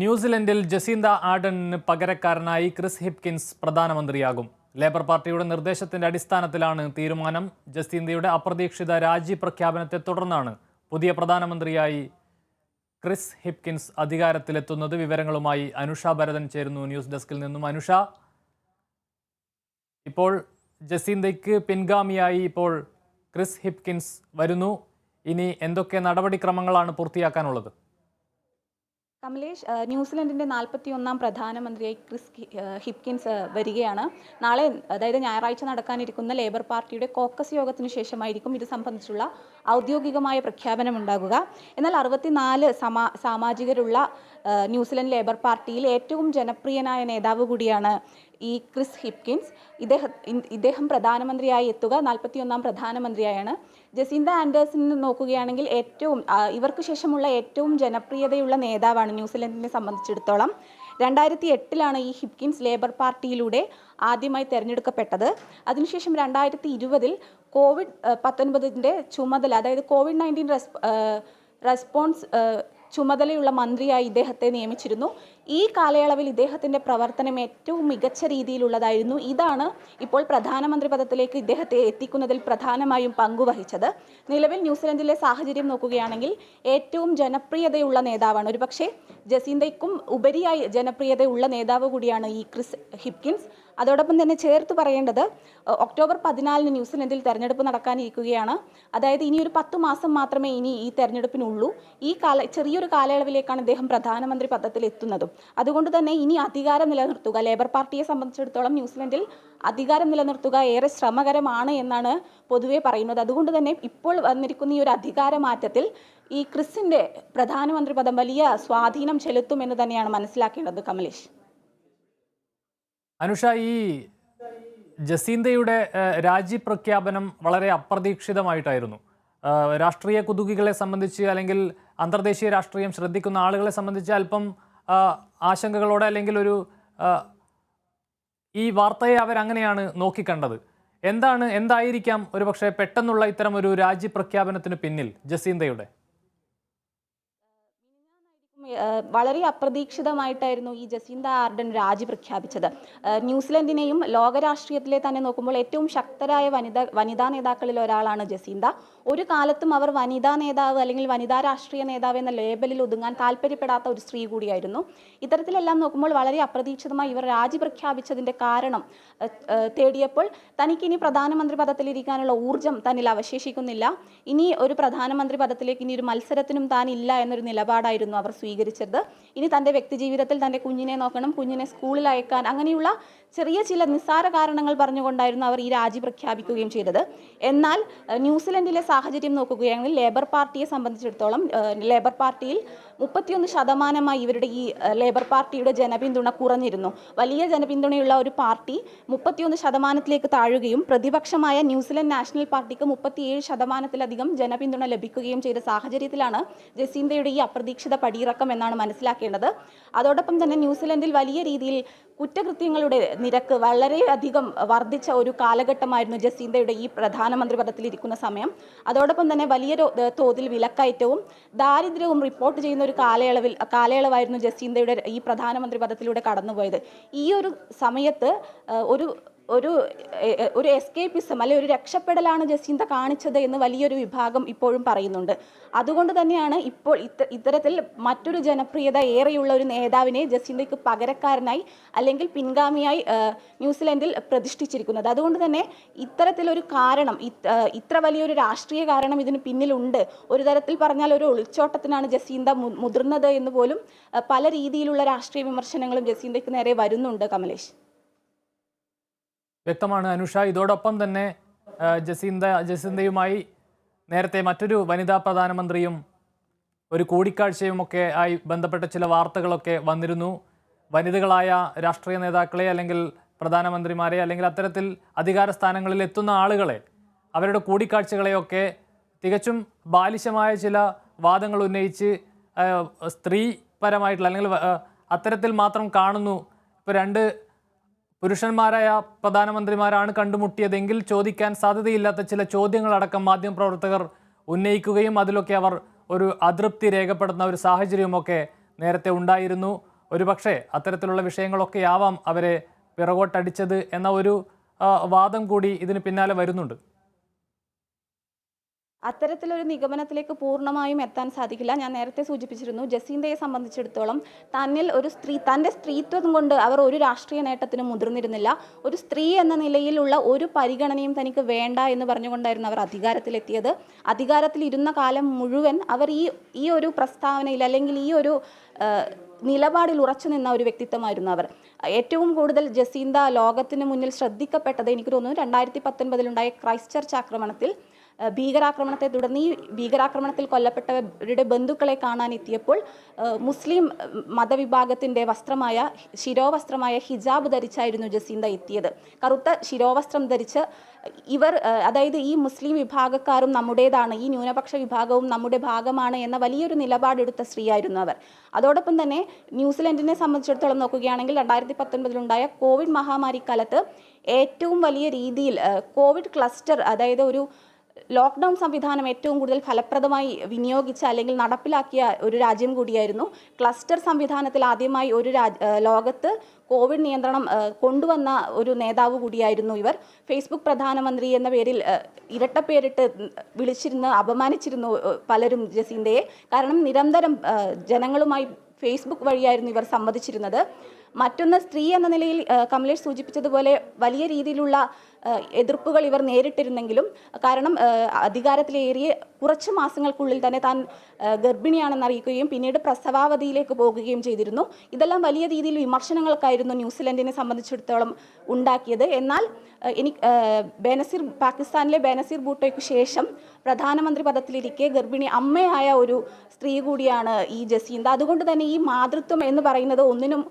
ന്യൂസിലൻഡിൽ Jacinda ആർഡനിന് പകരക്കാരനായി Chris Hipkins പ്രധാനമന്ത്രിയാകും. Labour പാർട്ടിയുടെ നിർദ്ദേശത്തിന്റെ അടിസ്ഥാനത്തിലാണ് തീരുമാനം. ജസീന്തയുടെ അപ്രതീക്ഷിത രാജി പ്രഖ്യാപനത്തെ തുടർന്നാണ് പുതിയ പ്രധാനമന്ത്രിയായി ക്രിസ് ഹിപ്കിൻസ് അധികാരത്തിലെത്തുന്നത്. വിവരങ്ങളുമായി അനുഷ ഭരതൻ ചേരുന്നു ന്യൂസ് ഡെസ്കിൽ നിന്നും. അനുഷ, ഇപ്പോൾ ജസീന്തയ്ക്ക് പിൻഗാമിയായി ഇപ്പോൾ ക്രിസ് ഹിപ്കിൻസ് വരുന്നു. ഇനി എന്തൊക്കെ നടപടിക്രമങ്ങളാണ് പൂർത്തിയാക്കാനുള്ളത്? കമലേഷ്, ന്യൂസിലൻഡിൻ്റെ 41ാം പ്രധാനമന്ത്രിയായി ക്രിസ് ഹിപ്കിൻസ് വരികയാണ്. നാളെ, അതായത് ഞായറാഴ്ച നടക്കാനിരിക്കുന്ന ലേബർ പാർട്ടിയുടെ കോക്കസ് യോഗത്തിന് ശേഷമായിരിക്കും ഇത് സംബന്ധിച്ചുള്ള ഔദ്യോഗികമായ പ്രഖ്യാപനം ഉണ്ടാകുക. എന്നാൽ 64 സാമാജികരുള്ള ന്യൂസിലൻഡ് ലേബർ പാർട്ടിയിൽ ഏറ്റവും ജനപ്രിയനായ നേതാവ് കൂടിയാണ് ഈ ക്രിസ് ഹിപ്കിൻസ്. ഇദ്ദേഹം പ്രധാനമന്ത്രിയായി എത്തുക 41ാം പ്രധാനമന്ത്രിയായാണ്. ജസീന്ത ആൻഡേഴ്സിനെ നോക്കുകയാണെങ്കിൽ ഇവർക്ക് ശേഷമുള്ള ഏറ്റവും ജനപ്രിയതയുള്ള നേതാവാണ് ന്യൂസിലൻഡിനെ സംബന്ധിച്ചിടത്തോളം. 2008 ഈ ഹിപ്കിൻസ് ലേബർ പാർട്ടിയിലൂടെ ആദ്യമായി തിരഞ്ഞെടുക്കപ്പെട്ടത്. അതിനുശേഷം 2020 COVID-19 ചുമതല, അതായത് COVID-19 റെസ്പോൺസ് ചുമതലയുള്ള മന്ത്രിയായി ഇദ്ദേഹത്തെ നിയമിച്ചിരുന്നു. ഈ കാലയളവിൽ ഇദ്ദേഹത്തിൻ്റെ പ്രവർത്തനം ഏറ്റവും മികച്ച രീതിയിലുള്ളതായിരുന്നു. ഇതാണ് ഇപ്പോൾ പ്രധാനമന്ത്രി പദത്തിലേക്ക് ഇദ്ദേഹത്തെ എത്തിക്കുന്നതിൽ പ്രധാനമായും പങ്കുവഹിച്ചത്. നിലവിൽ ന്യൂസിലൻഡിലെ സാഹചര്യം നോക്കുകയാണെങ്കിൽ ഏറ്റവും ജനപ്രിയതയുള്ള നേതാവാണ്. ഒരുപക്ഷെ ജസീന്തയ്ക്കും ഉപരിയായി ജനപ്രിയതയുള്ള നേതാവ് കൂടിയാണ് ഈ ക്രിസ് ഹിപ്കിൻസ്. അതോടൊപ്പം തന്നെ ചേർത്ത് പറയേണ്ടത്, ഒക്ടോബർ 14 ന്യൂസിലൻഡിൽ തെരഞ്ഞെടുപ്പ് നടക്കാനിരിക്കുകയാണ്. അതായത് ഇനി ഒരു 10 മാസം മാത്രമേ ഇനി ഈ തെരഞ്ഞെടുപ്പിനുള്ളൂ. ഈ ചെറിയൊരു കാലയളവിലേക്കാണ് ഇദ്ദേഹം പ്രധാനമന്ത്രി പദത്തിൽ എത്തുന്നതും. അതുകൊണ്ട് തന്നെ ഇനി അധികാരം നിലനിർത്തുക, ലേബർ പാർട്ടിയെ സംബന്ധിച്ചിടത്തോളം ന്യൂസിലൻഡിൽ അധികാരം നിലനിർത്തുക ഏറെ ശ്രമകരമാണ് എന്നാണ് പൊതുവെ പറയുന്നത്. അതുകൊണ്ട് തന്നെ ഇപ്പോൾ വന്നിരിക്കുന്ന ഈ ഒരു അധികാരമാറ്റത്തിൽ ഈ ക്രിസിൻ്റെ പ്രധാനമന്ത്രി പദം വലിയ സ്വാധീനം ചെലുത്തുമെന്ന് തന്നെയാണ് മനസ്സിലാക്കേണ്ടത്. കമലേഷ്. അനുഷ, ഈ ജസീന്തയുടെ രാജി പ്രഖ്യാപനം വളരെ അപ്രതീക്ഷിതമായിട്ടായിരുന്നു. രാഷ്ട്രീയ കുതുകികളെ സംബന്ധിച്ച്, അല്ലെങ്കിൽ അന്തർദേശീയ രാഷ്ട്രീയം ശ്രദ്ധിക്കുന്ന ആളുകളെ സംബന്ധിച്ച് അല്പം ആശങ്കകളോടെ, അല്ലെങ്കിൽ ഈ വാർത്തയെ അവരങ്ങനെയാണ് നോക്കിക്കണ്ടത്. എന്തായിരിക്കാം ഒരുപക്ഷെ പെട്ടെന്നുള്ള ഇത്തരം ഒരു രാജി പ്രഖ്യാപനത്തിന് പിന്നിൽ ജസീന്തയുടെ? വളരെ അപ്രതീക്ഷിതമായിട്ടായിരുന്നു ഈ ജസീന്ത ആർഡൻ രാജി പ്രഖ്യാപിച്ചത്. ന്യൂസിലൻഡിനെയും ലോകരാഷ്ട്രീയത്തിലെ തന്നെ നോക്കുമ്പോൾ ഏറ്റവും ശക്തരായ വനിതാ നേതാക്കളിൽ ഒരാളാണ് ജസീന്ത. ഒരു കാലത്തും അവർ വനിതാ നേതാവ് അല്ലെങ്കിൽ വനിതാ രാഷ്ട്രീയ നേതാവ് എന്ന ലേബലിൽ ഒതുങ്ങാൻ താല്പര്യപ്പെടാത്ത ഒരു സ്ത്രീ കൂടിയായിരുന്നു. ഇത്തരത്തിലെല്ലാം നോക്കുമ്പോൾ വളരെ അപ്രതീക്ഷിതമായി ഇവർ രാജി പ്രഖ്യാപിച്ചതിൻ്റെ കാരണം തേടിയപ്പോൾ തനിക്കിനി പ്രധാനമന്ത്രി പദത്തിലിരിക്കാനുള്ള ഊർജ്ജം തന്നിൽ അവശേഷിക്കുന്നില്ല, ഇനി ഒരു പ്രധാനമന്ത്രി പദത്തിലേക്ക് ഇനി ഒരു മത്സരത്തിനും താനില്ല എന്നൊരു നിലപാടായിരുന്നു അവർ സ്വീകരിച്ചത്. ഇനി തൻ്റെ വ്യക്തിജീവിതത്തിൽ തൻ്റെ കുഞ്ഞിനെ നോക്കണം, കുഞ്ഞിനെ സ്കൂളിൽ അയക്കാൻ, അങ്ങനെയുള്ള ചെറിയ ചില നിസ്സാര കാരണങ്ങൾ പറഞ്ഞുകൊണ്ടായിരുന്നു അവർ ഈ രാജി പ്രഖ്യാപിക്കുകയും ചെയ്തത്. എന്നാൽ ന്യൂസിലൻഡിലെ സാഹചര്യം നോക്കുകയാണെങ്കിൽ ലേബർ പാർട്ടിയെ സംബന്ധിച്ചിടത്തോളം ലേബർ പാർട്ടിയിൽ 31% ഇവരുടെ ഈ ലേബർ പാർട്ടിയുടെ ജനപിന്തുണ കുറഞ്ഞിരുന്നു. വലിയ ജനപിന്തുണയുള്ള ഒരു പാർട്ടി 31% താഴുകയും പ്രതിപക്ഷമായ ന്യൂസിലൻഡ് നാഷണൽ പാർട്ടിക്ക് 37% ജനപിന്തുണ ലഭിക്കുകയും ചെയ്ത സാഹചര്യത്തിലാണ് ജസീന്തയുടെ ഈ അപ്രതീക്ഷിത പടിയിറക്കം എന്നാണ് മനസ്സിലാക്കേണ്ടത്. അതോടൊപ്പം തന്നെ ന്യൂസിലൻഡിൽ വലിയ രീതിയിൽ കുറ്റകൃത്യങ്ങളുടെ നിരക്ക് വളരെയധികം വർദ്ധിച്ച ഒരു കാലഘട്ടമായിരുന്നു ജസീന്തയുടെ ഈ പ്രധാനമന്ത്രി പദത്തിലിരിക്കുന്ന സമയം. അതോടൊപ്പം തന്നെ വലിയ തോതിൽ വിലക്കയറ്റവും ദാരിദ്ര്യവും റിപ്പോർട്ട് ചെയ്യുന്ന ഒരു കാലയളവായിരുന്നു ജസീന്തയുടെ ഈ പ്രധാനമന്ത്രി പദത്തിലൂടെ കടന്നുപോയത്. ഈ ഒരു സമയത്ത് ഒരു എസ്കേപ്പിസം, അല്ലെങ്കിൽ ഒരു രക്ഷപ്പെടലാണ് ജസീന്ത കാണിച്ചത് എന്ന് വലിയൊരു വിഭാഗം ഇപ്പോഴും പറയുന്നുണ്ട്. അതുകൊണ്ട് തന്നെയാണ് ഇപ്പോൾ ഇത്തരത്തിൽ മറ്റൊരു ജനപ്രിയത ഏറെയുള്ള ഒരു നേതാവിനെ ജസീന്തയ്ക്ക് പകരക്കാരനായി അല്ലെങ്കിൽ പിൻഗാമിയായി ന്യൂസിലൻഡിൽ പ്രതിഷ്ഠിച്ചിരിക്കുന്നത്. അതുകൊണ്ട് തന്നെ ഇത്തരത്തിലൊരു കാരണം, ഇത്ര വലിയൊരു രാഷ്ട്രീയ കാരണം ഇതിന് പിന്നിലുണ്ട്. ഒരു തരത്തിൽ പറഞ്ഞാൽ ഒരു ഒളിച്ചോട്ടത്തിനാണ് ജസീന്ത മുതിർന്നത് എന്ന് പോലും പല രീതിയിലുള്ള രാഷ്ട്രീയ വിമർശനങ്ങളും ജസീന്തയ്ക്ക് നേരെ വരുന്നുണ്ട്. കമലേഷ്. വ്യക്തമാണ് അനുഷ. ഇതോടൊപ്പം തന്നെ ജസീന്തയുമായി നേരത്തെ മറ്റൊരു വനിതാ പ്രധാനമന്ത്രിയും ഒരു കൂടിക്കാഴ്ചയും ഒക്കെ ആയി ബന്ധപ്പെട്ട ചില വാർത്തകളൊക്കെ വന്നിരുന്നു. വനിതകളായ രാഷ്ട്രീയ നേതാക്കളെ, അല്ലെങ്കിൽ പ്രധാനമന്ത്രിമാരെ, അല്ലെങ്കിൽ അത്തരത്തിൽ അധികാര സ്ഥാനങ്ങളിൽ എത്തുന്ന ആളുകളെ, അവരുടെ കൂടിക്കാഴ്ചകളെയൊക്കെ തികച്ചും ബാലിശമായ ചില വാദങ്ങൾ ഉന്നയിച്ച് സ്ത്രീപരമായിട്ടുള്ള, അല്ലെങ്കിൽ അത്തരത്തിൽ മാത്രം കാണുന്നു. ഇപ്പോൾ 2 പുരുഷന്മാരായ പ്രധാനമന്ത്രിമാരാണ് കണ്ടുമുട്ടിയതെങ്കിൽ ചോദിക്കാൻ സാധ്യതയില്ലാത്ത ചില ചോദ്യങ്ങളടക്കം മാധ്യമപ്രവർത്തകർ ഉന്നയിക്കുകയും അതിലൊക്കെ അവർ ഒരു അതൃപ്തി രേഖപ്പെടുത്തുന്ന ഒരു സാഹചര്യമൊക്കെ നേരത്തെ ഉണ്ടായിരുന്നു. ഒരുപക്ഷെ അത്തരത്തിലുള്ള വിഷയങ്ങളൊക്കെ ആവാം അവരെ പിറകോട്ടടിച്ചത് എന്ന ഒരു വാദം കൂടി ഇതിന് പിന്നാലെ വരുന്നുണ്ട്. അത്തരത്തിലൊരു നിഗമനത്തിലേക്ക് പൂർണ്ണമായും എത്താൻ സാധിക്കില്ല. ഞാൻ നേരത്തെ സൂചിപ്പിച്ചിരുന്നു, ജസീന്തയെ സംബന്ധിച്ചിടത്തോളം തൻ്റെ സ്ത്രീത്വം കൊണ്ട് അവർ ഒരു രാഷ്ട്രീയ നേട്ടത്തിനും മുതിർന്നിരുന്നില്ല. ഒരു സ്ത്രീ എന്ന നിലയിലുള്ള ഒരു പരിഗണനയും തനിക്ക് വേണ്ട എന്ന് പറഞ്ഞുകൊണ്ടായിരുന്നു അവർ അധികാരത്തിലെത്തിയത്. അധികാരത്തിലിരുന്ന കാലം മുഴുവൻ അവർ ഈ ഒരു പ്രസ്താവനയിൽ അല്ലെങ്കിൽ ഈ ഒരു നിലപാടിൽ ഉറച്ചു നിന്ന ഒരു വ്യക്തിത്വമായിരുന്നു അവർ. ഏറ്റവും കൂടുതൽ ജസീന്ത ലോകത്തിന് മുന്നിൽ ശ്രദ്ധിക്കപ്പെട്ടത് എനിക്ക് തോന്നുന്നു 2019 ക്രൈസ്റ്റ് ചർച്ച് ആക്രമണത്തിൽ, ഭീകരാക്രമണത്തെ തുടർന്ന് ഈ ഭീകരാക്രമണത്തിൽ കൊല്ലപ്പെട്ടവരുടെ ബന്ധുക്കളെ കാണാനെത്തിയപ്പോൾ മുസ്ലിം മതവിഭാഗത്തിൻ്റെ ശിരോവസ്ത്രമായ ഹിജാബ് ധരിച്ചായിരുന്നു ജസീന്ത എത്തിയത്. കറുത്ത ശിരോവസ്ത്രം ധരിച്ച് ഇവർ, അതായത് ഈ മുസ്ലിം വിഭാഗക്കാരും നമ്മുടേതാണ്, ഈ ന്യൂനപക്ഷ വിഭാഗവും നമ്മുടെ ഭാഗമാണ് എന്ന വലിയൊരു നിലപാടെടുത്ത സ്ത്രീയായിരുന്നു അവർ. അതോടൊപ്പം തന്നെ ന്യൂസിലൻഡിനെ സംബന്ധിച്ചിടത്തോളം നോക്കുകയാണെങ്കിൽ 2019 കോവിഡ് മഹാമാരി കാലത്ത് ഏറ്റവും വലിയ രീതിയിൽ കോവിഡ് ക്ലസ്റ്റർ, അതായത് ഒരു ലോക്ക്ഡൗൺ സംവിധാനം ഏറ്റവും കൂടുതൽ ഫലപ്രദമായി വിനിയോഗിച്ച അല്ലെങ്കിൽ നടപ്പിലാക്കിയ ഒരു രാജ്യം കൂടിയായിരുന്നു. ക്ലസ്റ്റർ സംവിധാനത്തിൽ ആദ്യമായി ലോകത്ത് കോവിഡ് നിയന്ത്രണം കൊണ്ടുവന്ന ഒരു നേതാവ് കൂടിയായിരുന്നു ഇവർ. ഫേസ്ബുക്ക് പ്രധാനമന്ത്രി എന്ന പേരിൽ ഇരട്ടപ്പേരിട്ട് അപമാനിച്ചിരുന്നു പലരും ജസീന്തയെ. കാരണം നിരന്തരം ജനങ്ങളുമായി ഫേസ്ബുക്ക് വഴിയായിരുന്നു ഇവർ സംവദിച്ചിരുന്നത്. മറ്റൊന്ന്, സ്ത്രീ എന്ന നിലയിൽ കമലേഷ് സൂചിപ്പിച്ചതുപോലെ വലിയ രീതിയിലുള്ള എതിർപ്പുകൾ ഇവർ നേരിട്ടിരുന്നെങ്കിലും, കാരണം അധികാരത്തിലേറിയ കുറച്ച് മാസങ്ങൾക്കുള്ളിൽ തന്നെ താൻ ഗർഭിണിയാണെന്ന് അറിയിക്കുകയും പിന്നീട് പ്രസവാവധിയിലേക്ക് പോകുകയും ചെയ്തിരുന്നു. ഇതെല്ലാം വലിയ രീതിയിൽ വിമർശനങ്ങൾക്കായിരുന്നു ന്യൂസിലൻഡിനെ സംബന്ധിച്ചിടത്തോളം ഉണ്ടാക്കിയത്. എന്നാൽ പാകിസ്ഥാനിലെ ബേനസീർ ഭൂട്ടോയ്ക്ക് ശേഷം പ്രധാനമന്ത്രി പദത്തിലിരിക്കെ ഗർഭിണി അമ്മയായ ഒരു സ്ത്രീ കൂടിയാണ് ഈ ജസീന്ത. അതുകൊണ്ട് തന്നെ ഈ മാതൃത്വം എന്ന് പറയുന്നത് ഒന്നിനും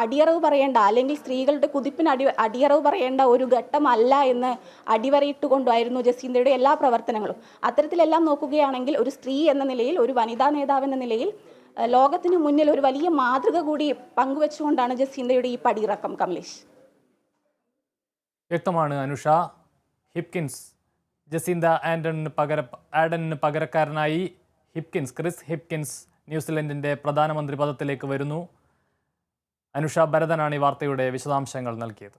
അടിയറവ് പറയേണ്ട, അല്ലെങ്കിൽ സ്ത്രീകളുടെ കുതിപ്പിന് അടിയറവ് പറയേണ്ട ഒരു ഘട്ടമല്ല എന്ന് അടിവരയിട്ടുകൊണ്ടായിരുന്നു ജസീന്തയുടെ എല്ലാ പ്രവർത്തനങ്ങളും. അത്തരത്തിലെല്ലാം നോക്കുകയാണെങ്കിൽ ഒരു സ്ത്രീ എന്ന നിലയിൽ, ഒരു വനിതാ നേതാവ് എന്ന നിലയിൽ ലോകത്തിന് മുന്നിൽ ഒരു വലിയ മാതൃക കൂടി പങ്കുവെച്ചുകൊണ്ടാണ് ജസീന്തയുടെ ഈ പടിയിറക്കം. കമലേഷ്, വ്യക്തമാണ് അനുഷ. ജസീന്ത ആഡനിന് പകരക്കാരനായി ക്രിസ് ഹിപ്കിൻസ് ന്യൂസിലൻഡിൻ്റെ പ്രധാനമന്ത്രി പദത്തിലേക്ക് വരുന്നു. അനുഷ ഭരതനാണ് ഈ വാർത്തയുടെ വിശദാംശങ്ങൾ നൽകിയത്.